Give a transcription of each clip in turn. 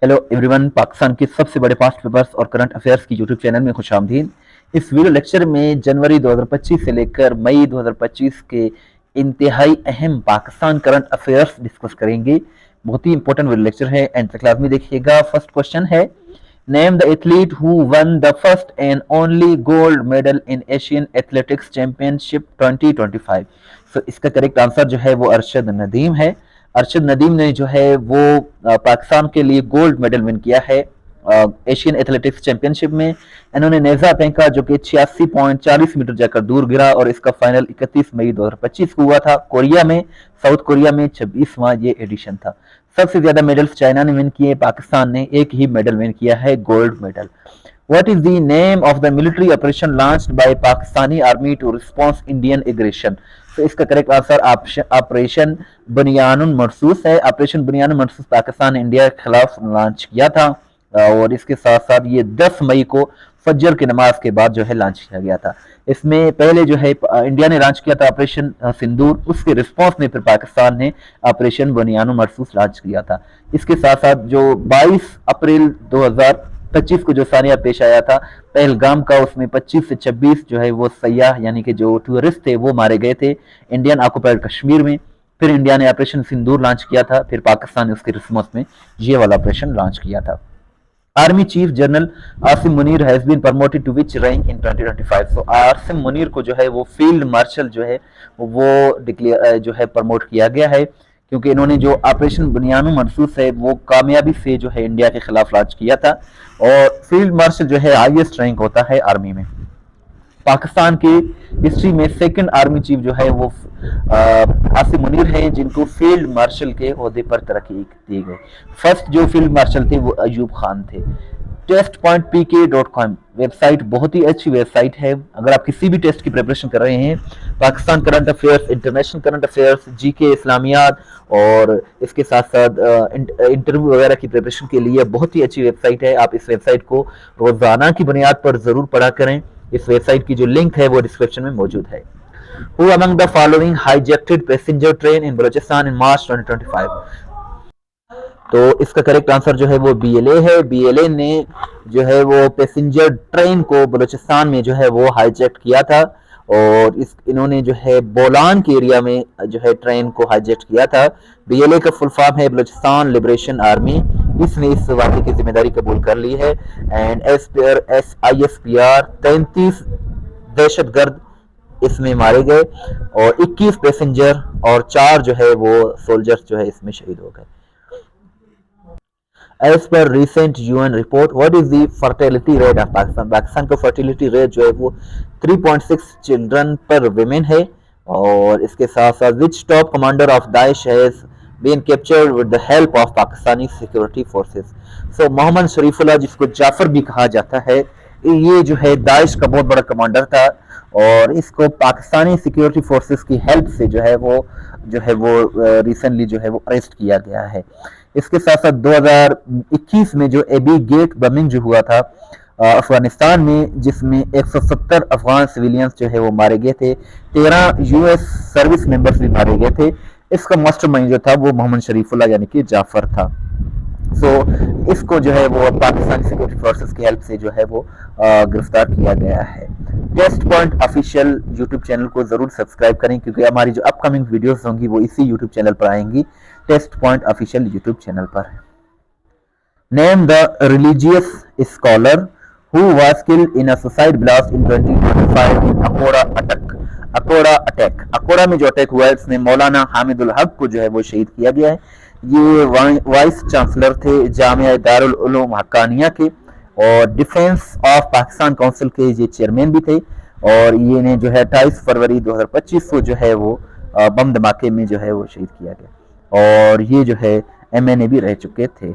Hello everyone, Pakistan के सबसे बड़े पास्ट पेपर्स और करंट अफेयर्स की यूट्यूब चैनल में खुशामदीद। इस वीडियो लेक्चर में जनवरी 2025 से लेकर मई 2025 के इंतहाई अहम पाकिस्तान करंट अफेयर्स डिस्कस करेंगे। बहुत ही इंपॉर्टेंट वीडियो लेक्चर है, एंड तक लाजमी देखिएगा। फर्स्ट क्वेश्चन है, name the athlete who one the first and only gold medal in Asian athletics championship 2025। सो इसका करेक्ट आंसर जो है वो अरशद नदीम है। अरशद नदीम ने जो है वो पाकिस्तान के लिए गोल्ड मेडल विन किया है एशियन एथलेटिक्स चैंपियनशिप में। इन्होंने नेजा फेंका जो कि 86.40 मीटर जाकर दूर गिरा, और इसका फाइनल 31 मई 2025 को हुआ था कोरिया में, साउथ कोरिया में। 26वां ये एडिशन था। सबसे ज्यादा मेडल्स चाइना ने विन किए, पाकिस्तान ने एक ही मेडल विन किया है, gold medal. What is the name of the military operation launched by Pakistani Army to response Indian aggression? तो इसका करेक्ट आंसर ऑपरेशन बुनियानुल मरसूस है। ऑपरेशन बुनियानुल मरसूस पाकिस्तान ने इंडिया के खिलाफ लॉन्च किया था, और इसके साथ साथ ये 10 मई को फजर की नमाज के बाद जो है लॉन्च किया गया था। इसमें पहले जो है इंडिया ने लॉन्च किया था ऑपरेशन सिंदूर, उसके रिस्पॉन्स में फिर पाकिस्तान ने ऑपरेशन बुनियानुल मरसूस लॉन्च किया था। इसके साथ साथ जो 22 अप्रैल 2025 को जो सानिया पेश आया था पहलगाम का, उसमें 25 से 26 जो है वो सयाह यानी कि जो टूरिस्ट थे वो मारे गए थे इंडियन ऑक्युपाइड कश्मीर में। फिर इंडिया ने ऑपरेशन सिंदूर लॉन्च किया था, फिर पाकिस्तान ने उसके रिस्पॉन्स में ये वाला ऑपरेशन लॉन्च किया था। Army chief general Asim Munir has been promoted to which rank in 2025। तो आसिम मुनीर को जो है वो फील्ड मार्शल जो है वो डिक्लेयर जो है प्रमोट किया गया है, क्योंकि इन्होंने जो ऑपरेशन बुनियानुल मरसूस है वो कामयाबी से जो है इंडिया के खिलाफ लॉन्च किया था, और फील्ड मार्शल जो है हाईएस्ट रैंक होता है आर्मी में। पाकिस्तान की हिस्ट्री में सेकंड आर्मी चीफ जो है वो आसिम मुनीर है, जिनको फील्ड मार्शल के ओहदे पर तरक्की दी गई। फर्स्ट जो फील्ड मार्शल थे वो अयूब खान थे। test.pk.com वेबसाइट बहुत ही अच्छी वेबसाइट है। अगर आप किसी भी टेस्ट की प्रिपरेशन कर रहे हैं, Pakistan current affairs, international current affairs, GK, इस्लामियात, और इसके साथ साथ इंटरव्यू वगैरह की प्रिपरेशन के लिए बहुत ही अच्छी वेबसाइट है। आप इस वेबसाइट को रोजाना की बुनियाद पर जरूर पढ़ा करें। इस वेबसाइट की जो लिंक है वो डिस्क्रिप्शन में मौजूद है। Who among the following hijacked passenger train in Balochistan in March 2025? तो इसका करेक्ट आंसर जो है वो बीएलए है। बीएलए ने जो है वो पैसेंजर ट्रेन को बलूचिस्तान में जो है वो हाईजैक किया था, और इन्होंने जो है बोलान के एरिया में जो है ट्रेन को हाईजैक किया था। बीएलए का फुल फॉर्म है बलूचिस्तान लिबरेशन आर्मी। इसने इस वाक़े की जिम्मेदारी कबूल कर ली है, एंड ISPR 33 दहशतगर्द इसमें मारे गए, और 21 पैसेंजर और 4 जो है वो सोल्जर्स जो है इसमें शहीद हो गए। As per recent UN report, what is the fertility rate of Pakistan? Pakistan का फर्टिलिटी रेट जो है वो 3.6 चिल्ड्रन पर विमेन है, और इसके साथ साथ which top commander of Daesh has been captured with the help of Pakistani security forces? So Mohammad Sharifullah, जिसको जाफर भी कहा जाता है, ये जो है दाइश का बहुत बड़ा कमांडर था, और इसको पाकिस्तानी सिक्योरिटी फोर्सेस की हेल्प से जो है वो रिसेंटली जो है वो अरेस्ट किया गया है। इसके साथ साथ 2021 में जो एबी गेट बमिंग जो हुआ था अफगानिस्तान में, जिसमें 170 अफगान सिविलियंस जो है वो मारे गए थे, 13 यूएस सर्विस मेंबर्स भी मारे गए थे। इसका मास्टरमाइंड जो था वो मोहम्मद शरीफुल्लाह यानी कि जाफर था। इसको जो है वो पाकिस्तानी सिक्योरिटी फोर्सेस की हेल्प से जो है वो गिरफ्तार किया गया है। Test point official YouTube channel को जरूर सब्सक्राइब करें, क्योंकि हमारी जो अपकमिंग वीडियोस होंगी वो इसी यूट्यूब चैनल पर आएंगी, test point official YouTube channel पर। Name the religious scholar who was killed in a suicide blast in 2025 in Akora attack. Akora में जो अटैक हुआ है इसमें मौलाना हामिदुल हक को जो है वो शहीद किया गया है। ये वाइस चांसलर थे जामिया दारुल उलूम हक्कानिया के, और डिफेंस ऑफ पाकिस्तान काउंसिल के ये चेयरमैन भी थे, और ये ने जो है 28 फरवरी 2025 को जो है वो बम धमाके में जो है वो शहीद किया गया, और ये जो है MNA भी रह चुके थे।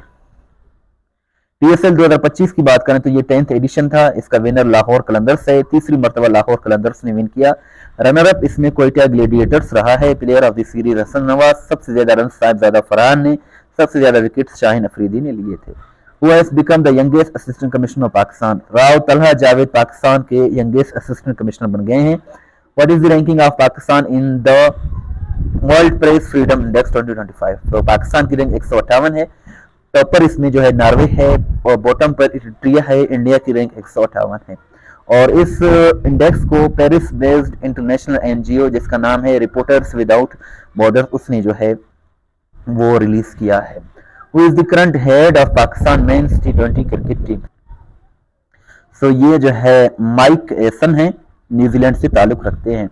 PSL 2025 की बात करें तो ये 10th एडिशन था। इसका विनर लाहौर कलंदर्स है। तीसरी मरतबा लाहौर कलंदर्स ने विन किया। रनर अप इसमें कोयटा ग्लेडिएटर्स रहा है। Player of the series Hasan Nawaz, सबसे ज्यादा रन साहिबजादा फरहान ने, सबसे ज्यादा विकेट शाहीन अफरीदी ने लिए थे। Who has become the youngest assistant commissioner of Pakistan? Rao Talha Javed Pakistan के youngest assistant commissioner बन गए हैं। What is the ranking of Pakistan in the World Press Freedom Index 2025? तो पाकिस्तान की रैंक 158 है। टॉपर इसमें जो है नॉर्वे है और बॉटम पर इरिट्रिया है। इंडिया की रैंक 158 है। और इस इंडेक्स को पेरिस बेस्ड इंटरनेशनल एनजीओ जिसका नाम है रिपोर्टर्स विदाउट बॉर्डर उसने जो है वो रिलीज किया है। Who is the current head of Pakistan men's T20 cricket team? So ये जो है माइक एसन है, न्यूजीलैंड से ताल्लुक रखते हैं।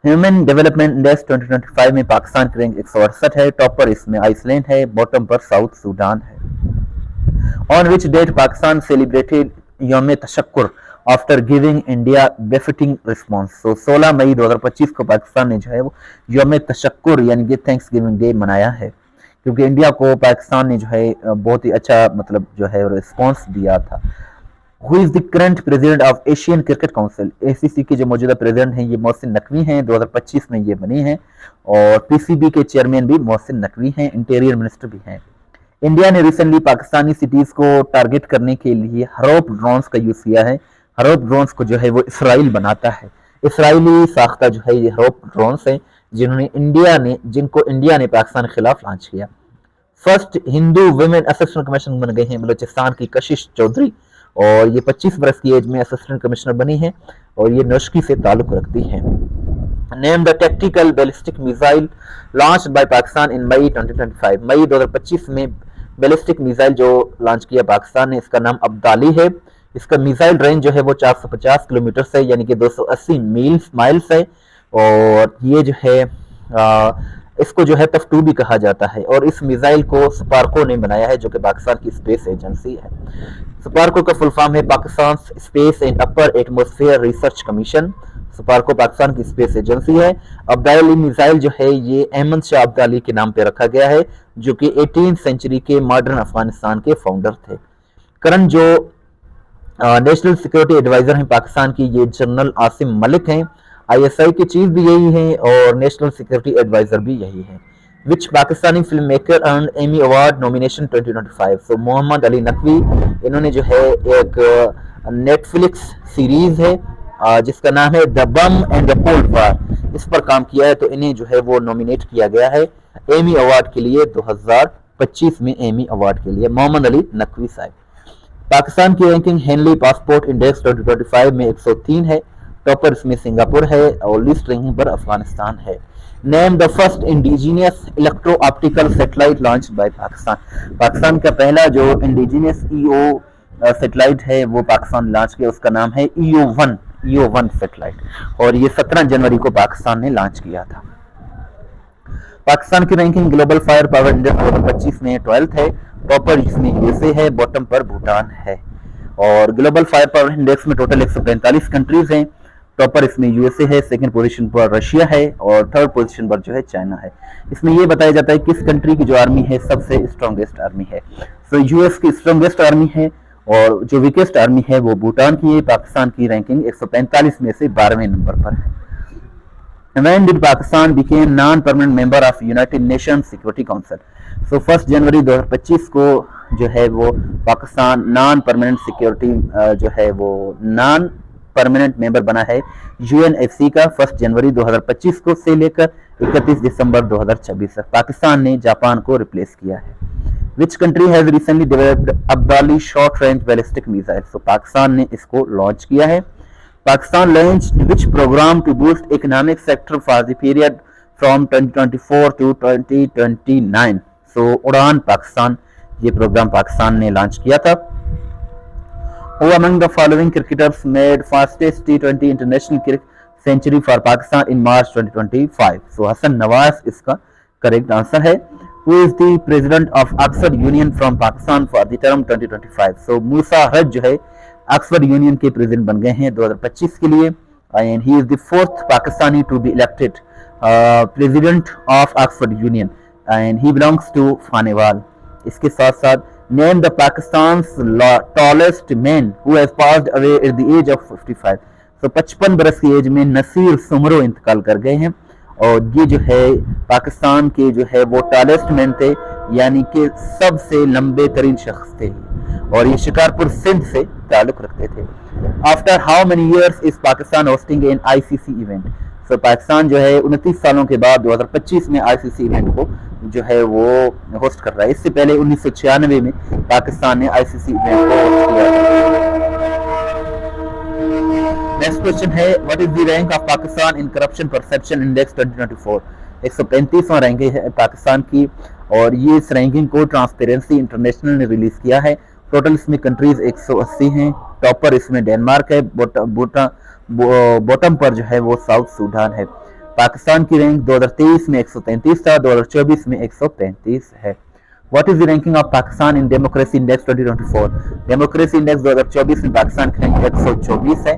ह्यूमन डेवलपमेंट इंडेक्स 2025 में पाकिस्तान की रैंक 168 है। टॉप पर इसमें आइसलैंड है, बॉटम पर साउथ सूडान है। On which date Pakistan celebrated Youm Tashakkur after giving India befitting response? तो 16 मई 2025 को पाकिस्तान ने जो है वो यौम तशक्कुर यानी कि थैंक्स गिविंग डे मनाया है, क्योंकि इंडिया को पाकिस्तान ने जो है बहुत ही अच्छा मतलब जो है रिस्पॉन्स दिया था। Who is the current president of Asian cricket council? ACC के जो मौजूदा प्रेसिडेंट हैं ये मोहसिन नकवी हैं, 2025 में ये बने हैं। और पीसीबी के चेयरमैन भी मोहसिन नकवी हैं, इंटीरियर मिनिस्टर भी हैं। इंडिया ने रिसेंटली पाकिस्तानी सिटीज को टारगेट करने के लिए हरोप ड्रोन्स का यूज किया है। हरोप ड्रोन्स को जो है वो इसराइल बनाता है। इसराइली साख्ता जो है ये हरोप ड्रोन्स हैं जिनको इंडिया ने पाकिस्तान के खिलाफ लॉन्च किया। First Hindu women assistant commissioner बन गए हैं बलोचिस्तान की कशिश चौधरी, और ये 25 बरस की एज में असिस्टेंट कमिश्नर बनी है और ये नौशकी से ताल्लुक रखती है। Name the tactical ballistic missile launched by Pakistan in May 2025? मई 2025 में बैलिस्टिक मिसाइल जो लॉन्च किया पाकिस्तान ने, इसका नाम अब्दाली है। इसका मिसाइल रेंज जो है वो 450 किलोमीटर से यानी कि 280 माइल्स है। और ये जो है इसको जो है टफ 2 भी कहा जाता है। और इस मिसाइल को स्पार्को ने बनाया है जो कि पाकिस्तान की स्पेस एजेंसी है। स्पार्को का फुल फॉर्म है Pakistan space and upper atmosphere research commission. Sparco Pakistan की स्पेस एजेंसी है। अब्दाली मिसाइल जो है ये अहमद शाह अब्दाली के नाम पे रखा गया है, जो कि 18वीं सेंचुरी के मॉडर्न अफगानिस्तान के फाउंडर थे। करंट जो नेशनल सिक्योरिटी एडवाइजर हैं पाकिस्तान की, ये जनरल आसिम मलिक हैं। ISI की चीफ भी यही है और नेशनल सिक्योरिटी एडवाइजर भी यही है। Which Pakistani film maker earn Emmy award nomination 2025? So Mohammad Ali Naqvi, इन्होंने जो है एक नेटफ्लिक्स सीरीज है जिसका नाम है the bomb and the cold war, इस पर काम किया है, तो इन्हें जो है वो नॉमिनेट किया गया है एमी अवार्ड के लिए 2025 में। एमी अवार्ड के लिए मोहम्मद अली नकवी साहब। पाकिस्तान की रैंकिंग हेनली पासपोर्ट इंडेक्स 2025 में 103 है। टॉपर इसमें सिंगापुर है और लिस्ट रैंकिंग पर अफगानिस्तान है। Name the first indigenous electro optical satellite launch by Pakistan? Pakistan का पहला जो इंडिजीनियस EO सैटेलाइट है वो पाकिस्तान लॉन्च किया, उसका नाम है EO1 सैटेलाइट, और ये 17 जनवरी को पाकिस्तान ने लॉन्च किया था। पाकिस्तान की ranking global fire power index 2025 में 12th है। टॉपर इसमें USA है, बॉटम पर भूटान है। और ग्लोबल फायर पावर इंडेक्स में टोटल 145 कंट्रीज हैं। टॉपर इसमें USA है, सेकंड पोजीशन पर रशिया है और थर्ड पोजीशन पर जो है चाइना है। इसमें यह बताया जाता है किस कंट्री की जो आर्मी है सबसे स्ट्रॉन्गेस्ट आर्मी है। सो US की स्ट्रॉन्गेस्ट आर्मी है और जो वीकेस्ट आर्मी है वो भूटान की है। पाकिस्तान की रैंकिंग 145 में से 12वें नंबर पर है। When did Pakistan became non-permanent member of United Nations Security Council? So 1 जनवरी 2025 को जो है वो पाकिस्तान नॉन परमानेंट सिक्योरिटी जो है वो नॉन परमानेंट मेंबर बना है UNSC का 1 जनवरी 2025 को से लेकर 31 दिसंबर 2026 तक। पाकिस्तान ने जापान को रिप्लेस किया है। Which country has recently developed Abdali short range ballistic missile? So Pakistan ने इसको लॉन्च किया है। Pakistan launched which program to boost economic sector for the period from 2024 to 2029? So उड़ान पाकिस्तान, ये प्रोग्राम पाकिस्तान ने लॉन्च किया था। Who among the following cricketers made fastest T20 international century for Pakistan in March 2025? So Hasan Nawaz इसका correct answer है। Who is the president of Oxford Union from Pakistan for the term 2025? So मूसा हज जो है Oxford union के president बन गए हैं 2025 के लिए, and he is the 4th Pakistani to be elected president of Oxford Union and he belongs to फानेवाल। इसके साथ साथ name the Pakistan's tallest man who has passed away at the age of 55। तो 55 बरस की एज में नसीर सुमरो इंतकाल कर गए हैं और ये जो है पाकिस्तान के जो है वो टॉलेस्ट मैन थे, यानी कि सबसे लंबे तरीन शख्स थे और ये शिकारपुर सिंध से ताल्लुक रखते थे। After how many years is Pakistan hosting an ICC event? So Pakistan जो है 29 सालों के बाद 2025 में ICC इवेंट को जो है वो होस्ट कर रहा है। इससे पहले 1996 में पाकिस्तान ने आईसीसी इवेंट को होस्ट किया था। नेक्स्ट क्वेश्चन है, what is the rank of Pakistan in corruption perception index 2024। 135वां रैंकिंग है पाकिस्तान की, और ये इस रैंकिंग को ट्रांसपेरेंसी इंटरनेशनल ने रिलीज किया है। टोटल इसमें कंट्रीज 180 हैं। टॉपर इसमें डेनमार्क है, बॉटम पर जो है वो साउथ सूडान है। पाकिस्तान की रैंक 2023 में 133 था, 2024 में 135 है। What is the ranking of Pakistan in democracy index 2024। Democracy index 2024 में पाकिस्तान की रैंक 124 है।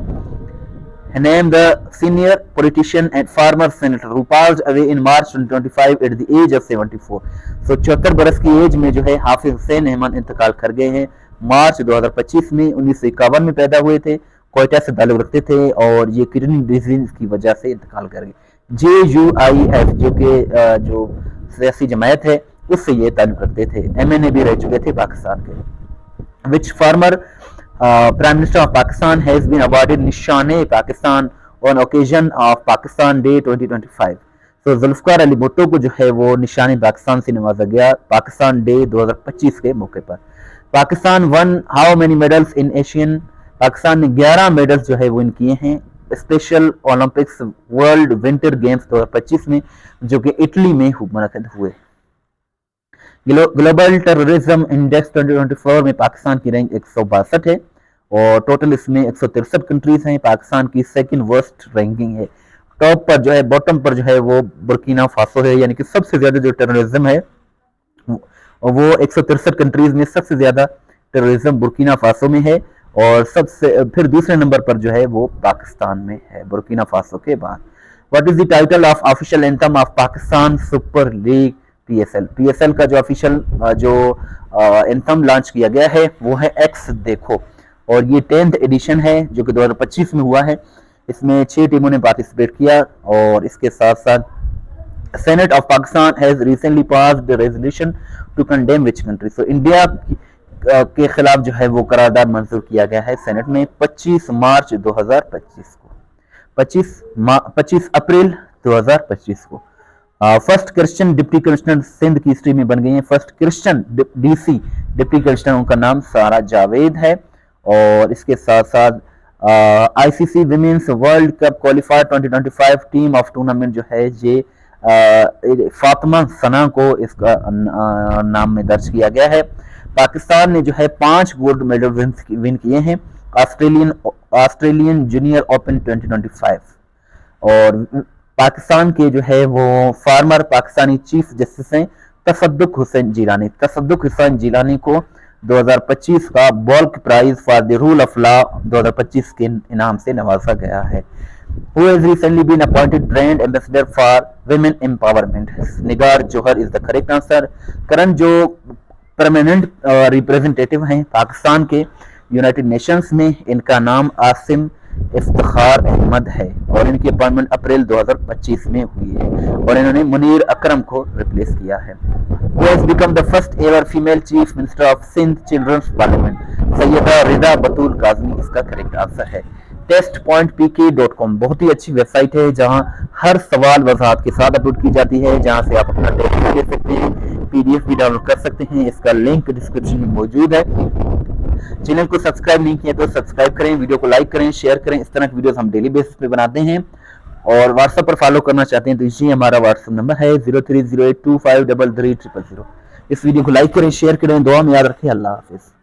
Name the senior politician and former senator who passed away in March 2025 at the age of 74. So 74 बरस की एज में जो है हाफिज हुसैन अहमद इंतकाल कर गए हैं। मार्च 2025 में 1951 में पैदा हुए थे, कोयटा से ताल्लुक रखते थे और ये किडनी डिजीज की वजह से इंतकाल कर गए। JUIF जो कि जो सियासी जमायत है उससे ये ताल्लुक रखते थे। MNA भी रह चुके थे पाकिस्तान के। Which former Prime Minister of Pakistan has been awarded Nishan-e Pakistan on occasion of Pakistan Day 2025. तो जुल्फकार अली भुट्टो को जो है वो निशान पाकिस्तान से नवाजा गया पाकिस्तान डे 2025 के मौके पर। Pakistan one how many medals in Asian. Pakistan ने 11 मेडल्स जो है वो इन किए हैं special Olympics world winter games 2025 में, जो कि इटली में मुनक़िद हुए। ग्लोबल टेररिज्म इंडेक्स 2024 में पाकिस्तान की रैंक 162 है और टोटल इसमें 163 कंट्रीज हैं। पाकिस्तान की सेकंड वर्स्ट रैंकिंग है। टॉप पर जो है, बॉटम पर जो है वो बुर्किना फासो है, यानी कि सबसे ज्यादा जो टेररिज्म है वो 163 कंट्रीज में सबसे ज्यादा टेररिज्म बुर्किना फासो में है, और सबसे फिर दूसरे नंबर पर जो है वो पाकिस्तान में है बुर्किना फासो के बाद। What is the title of official anthem of Pakistan super league PSL का जो ऑफिशियल जो एंथम लॉन्च किया गया है वो है एक्स देखो, और ये 10th एडिशन है जो कि 2025 में हुआ है। इसमें 6 टीमों ने पार्टिसिपेट किया, और इसके साथ साथ senate of Pakistan has recently passed the resolution to condemn which country. So India के खिलाफ जो है वो करारदाद मंजूर किया गया है सेनेट में 25 मार्च 2025 को, 25 अप्रैल 2025 को। First Christian deputy commissioner Sindh की हिस्ट्री में बन गई है। First Christian DC deputy commissioner, उनका नाम सारा जावेद है। और इसके साथ साथ ICC women's world cup qualifier 2025 team of tournament जो है ये फातिमा सना को इसका नाम में दर्ज किया गया है। पाकिस्तान ने जो है 5 गोल्ड मेडल विन किए हैं ऑस्ट्रेलियन जूनियर ओपन 2025। और पाकिस्तान के जो है वो फार्मर पाकिस्तानी चीफ जस्टिस हैं तसद्दुक हुसैन जिलानी। तसद्दुक हुसैन जिलानी को 2025 का bulk prize for the rule of law 2025 के इनाम से नवाजा गया है। Who has recently been appointed brand ambassador for women empowerment? Nigar Johar is the correct answer। Current जो परमानेंट रिप्रेजेंटेटिव हैं पाकिस्तान के यूनाइटेड नेशंस में, इनका नाम आसिम इफ्तिखार अहमद है, और इनकी अपॉइंटमेंट अप्रैल 2025 में हुई है, और इन्होंने मुनीर अकरम को रिप्लेस किया है। Who has become the first ever female chief minister of Sindh Children's Parliament? Syeda रिदा बतूल काज़मी इसका करेक्ट आंसर है। test.pk.com बहुत ही अच्छी वेबसाइट है जहां हर सवाल वजाहत के साथ अपलोड की जाती है, जहां से आप अपना टेस्ट भी दे सकते हैं, PDF भी डाउनलोड कर सकते हैं। इसका लिंक डिस्क्रिप्शन में मौजूद है। चैनल को सब्सक्राइब नहीं किया तो सब्सक्राइब करें, वीडियो को लाइक करें, शेयर करें। इस तरह की वीडियोस हम डेली बेसिस पे बनाते हैं। और व्हाट्सएप पर फॉलो करना चाहते हैं तो इसी हमारा व्हाट्सएप नंबर है 0308253300। इस वीडियो को लाइक करें, शेयर करें, दुआ में याद रखें। अल्लाह हाफिज।